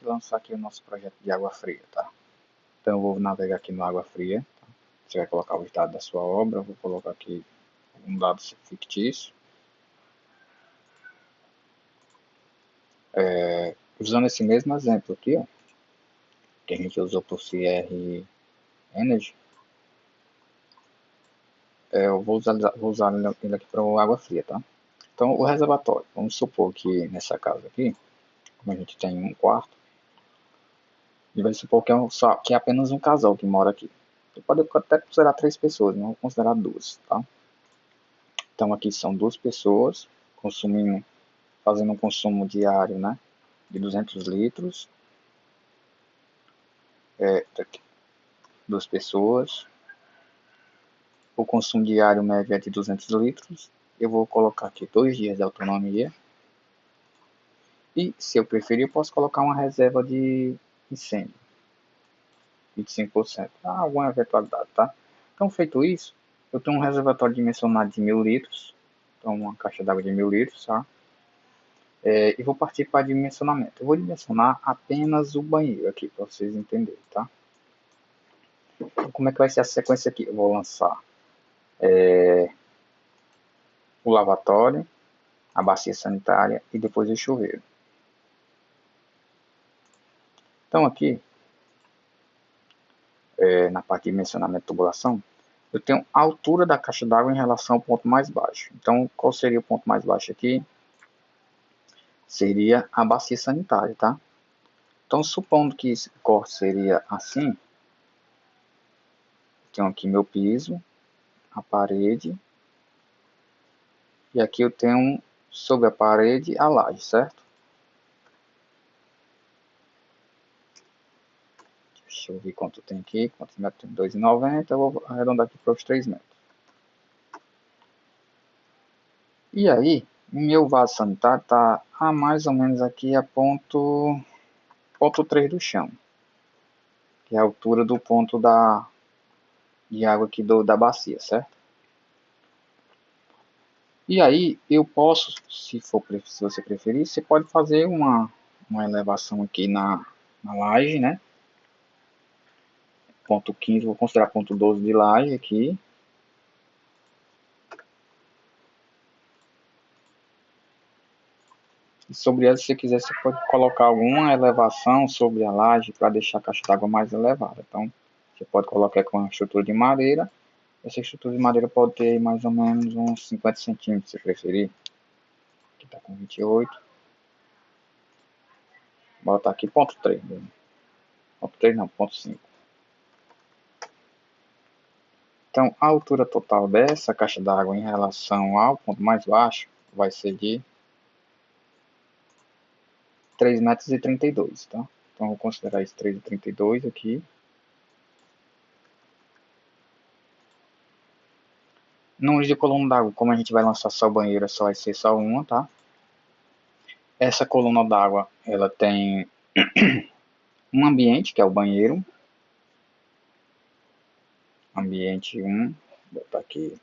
gente lançar aqui o nosso projeto de água fria, tá? Então eu vou navegar aqui no água fria. Tá? Você vai colocar os dados da sua obra, eu vou colocar aqui um dado fictício. Usando esse mesmo exemplo aqui, ó, que a gente usou para o CR Energy, eu vou usar ele aqui para água fria, tá? Então o reservatório, vamos supor que nessa casa aqui, como a gente tem um quarto, e vai supor que que é apenas um casal que mora aqui. Você pode até considerar 3 pessoas, não vou considerar 2, tá? Então aqui são 2 pessoas fazendo um consumo diário, né, de 200 litros. Aqui, 2 pessoas. O consumo diário médio é de 200 litros. Eu vou colocar aqui 2 dias de autonomia. E, se eu preferir, eu posso colocar uma reserva de incêndio. 25%. Alguma eventualidade, tá? Então, feito isso, eu tenho um reservatório dimensionado de 1000 litros. Então, uma caixa d'água de 1000 litros, tá? E vou partir para dimensionamento. Eu vou dimensionar apenas o banheiro aqui, para vocês entenderem, tá? Então, como é que vai ser a sequência aqui? Eu vou lançar o lavatório, a bacia sanitária e depois o chuveiro. Então aqui, na parte de dimensionamento de tubulação, eu tenho a altura da caixa d'água em relação ao ponto mais baixo. Então, qual seria o ponto mais baixo aqui? Seria a bacia sanitária, tá? Então, supondo que esse corte seria assim, tenho aqui meu piso, a parede, e aqui eu tenho sobre a parede a laje, certo? Deixa eu ver quanto tem aqui, quantos metros tem? 2,90, eu vou arredondar aqui para os 3 metros. E aí, meu vaso sanitário está a mais ou menos aqui a ponto 3 do chão, que é a altura do ponto de água aqui da bacia, certo? E aí, eu posso, se você preferir, você pode fazer uma elevação aqui na laje, né? Ponto 15, vou considerar ponto 12 de laje aqui. E sobre ela, se você quiser, você pode colocar alguma elevação sobre a laje para deixar a caixa d'água mais elevada. Então, você pode colocar com uma estrutura de madeira. Essa estrutura de madeira pode ter mais ou menos uns 50 centímetros, se preferir. Aqui está com 28. Vou botar aqui ponto 3. Ponto 3 não, ponto 5. Então, a altura total dessa caixa d'água em relação ao ponto mais baixo vai ser de 3,32 metros, tá? Então, vou considerar esse 3,32 aqui. Número de coluna d'água, como a gente vai lançar só o banheiro, só vai ser só uma, tá? Essa coluna d'água, ela tem um ambiente, que é o banheiro. Ambiente 1, vou botar aqui.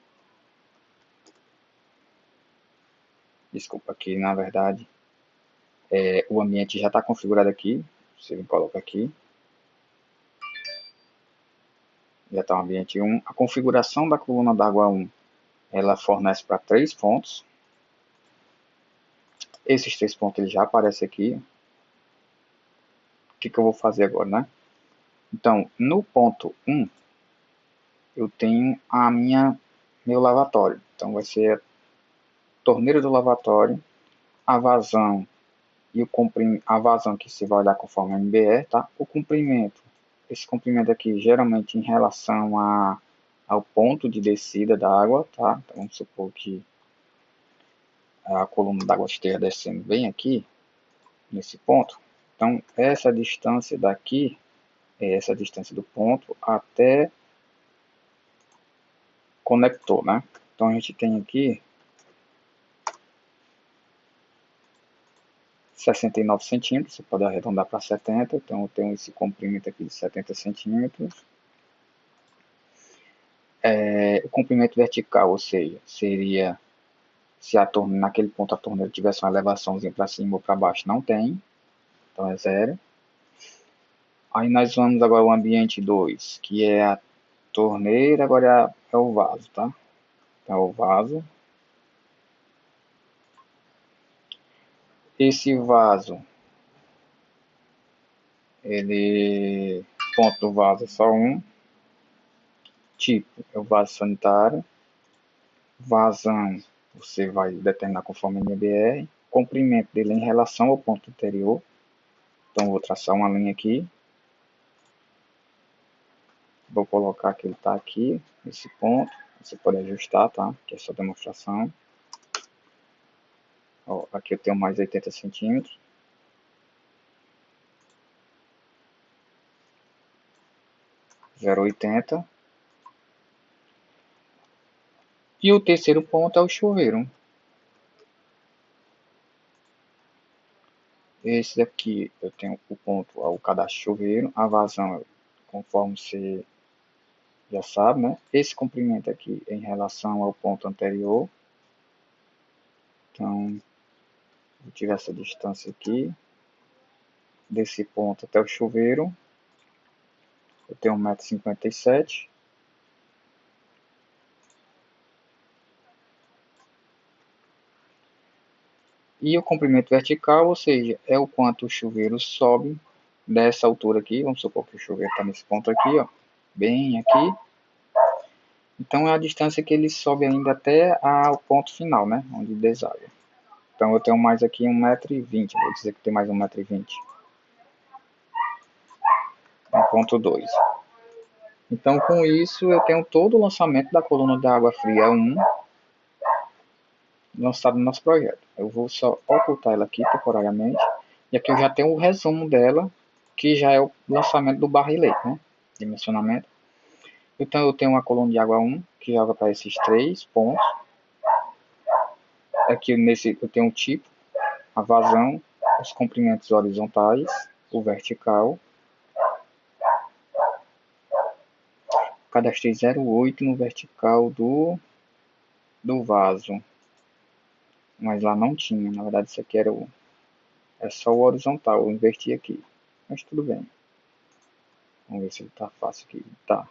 Desculpa, aqui na verdade o ambiente já está configurado aqui. Você coloca aqui. Já está o ambiente 1. A configuração da coluna d'água 1, ela fornece para 3 pontos. Esses 3 pontos ele já aparecem aqui. O que eu vou fazer agora, né? Então, no ponto 1, eu tenho meu lavatório. Então, vai ser a torneira do lavatório, a vazão e a vazão que se vai olhar conforme a MBR, tá? O comprimento. Esse comprimento aqui, geralmente em relação ao ponto de descida da água, tá? Então, vamos supor que a coluna d'água esteja descendo bem aqui, nesse ponto. Então, essa distância daqui é essa distância do ponto até conector, né? Então, a gente tem aqui 69 centímetros, você pode arredondar para 70, então eu tenho esse comprimento aqui de 70 centímetros. O comprimento vertical, ou seja, seria se naquele ponto a torneira tivesse uma elevaçãozinha para cima ou para baixo, não tem, então é 0. Aí nós vamos agora ao ambiente 2, que é a torneira, agora é o vaso, tá? Então, é o vaso. Esse vaso, ele, ponto do vaso é só um. Tipo, é o vaso sanitário. Vazão, você vai determinar conforme NBR. Comprimento dele em relação ao ponto anterior. Então, vou traçar uma linha aqui. Vou colocar que ele está aqui, nesse ponto. Você pode ajustar, tá? Que é só demonstração. Ó, aqui eu tenho mais 80 centímetros. 0,80. E o terceiro ponto é o chuveiro. Esse daqui eu tenho o ponto, o cadastro chuveiro. A vazão, conforme você já sabe, né? Esse comprimento aqui é em relação ao ponto anterior. Então, vou tirar essa distância aqui. Desse ponto até o chuveiro, eu tenho 1,57 m. E o comprimento vertical, ou seja, é o quanto o chuveiro sobe dessa altura aqui. Vamos supor que o chuveiro está nesse ponto aqui, ó, bem aqui. Então é a distância que ele sobe ainda até o ponto final, né, onde deságua. Então eu tenho mais aqui 1,20 m, vou dizer que tem mais 1,20 m. 1,2. Então com isso eu tenho todo o lançamento da coluna de água fria 1 lançado no nosso projeto. Eu vou só ocultar ela aqui temporariamente. E aqui eu já tenho o resumo dela, que já é o lançamento do barrilete, né? Dimensionamento. Então eu tenho uma coluna de água 1, que joga para esses 3 pontos. Aqui nesse eu tenho o tipo, a vazão, os comprimentos horizontais, o vertical. Cadastrei 0,8 no vertical do vaso. Mas lá não tinha, na verdade isso aqui era é só o horizontal, eu inverti aqui. Mas tudo bem. Vamos ver se ele tá fácil aqui. Tá.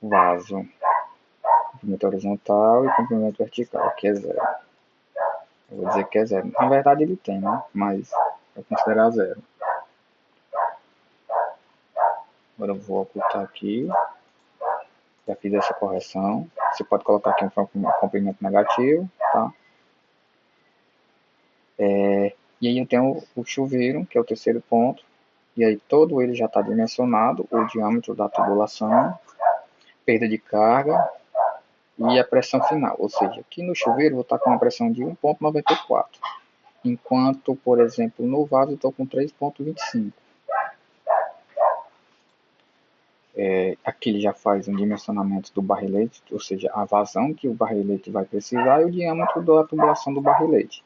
Vaso. Comprimento horizontal e comprimento vertical, que é 0. Eu vou dizer que é 0. Na verdade ele tem, né? Mas eu vou considerar 0. Agora eu vou ocultar aqui. Já fiz essa correção. Você pode colocar aqui um comprimento negativo, tá? E aí eu tenho o chuveiro, que é o terceiro ponto. E aí todo ele já está dimensionado. O diâmetro da tubulação, perda de carga e a pressão final. Ou seja, aqui no chuveiro eu vou estar com uma pressão de 1,94. Enquanto, por exemplo, no vaso eu estou com 3,25. Aqui ele já faz um dimensionamento do barrilete, ou seja, a vazão que o barrilete vai precisar e o diâmetro da tubulação do barrilete,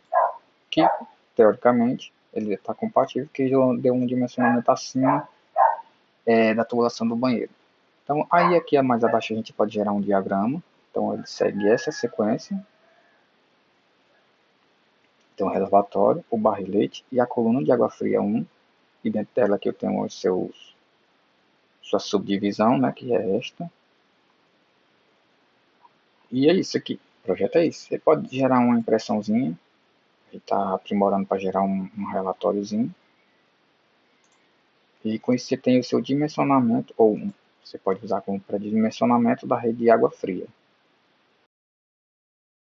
que, teoricamente, ele está compatível, porque deu um dimensionamento acima da tubulação do banheiro. Então, aí aqui mais abaixo a gente pode gerar um diagrama. Então, ele segue essa sequência. Então, o reservatório, o barrilete e a coluna de água fria 1. E dentro dela aqui eu tenho sua subdivisão, né, que é esta. E é isso aqui. O projeto é isso. Você pode gerar uma impressãozinha. A gente está aprimorando para gerar um relatóriozinho. E com isso você tem o seu dimensionamento, ou você pode usar como pré-dimensionamento da rede de água fria.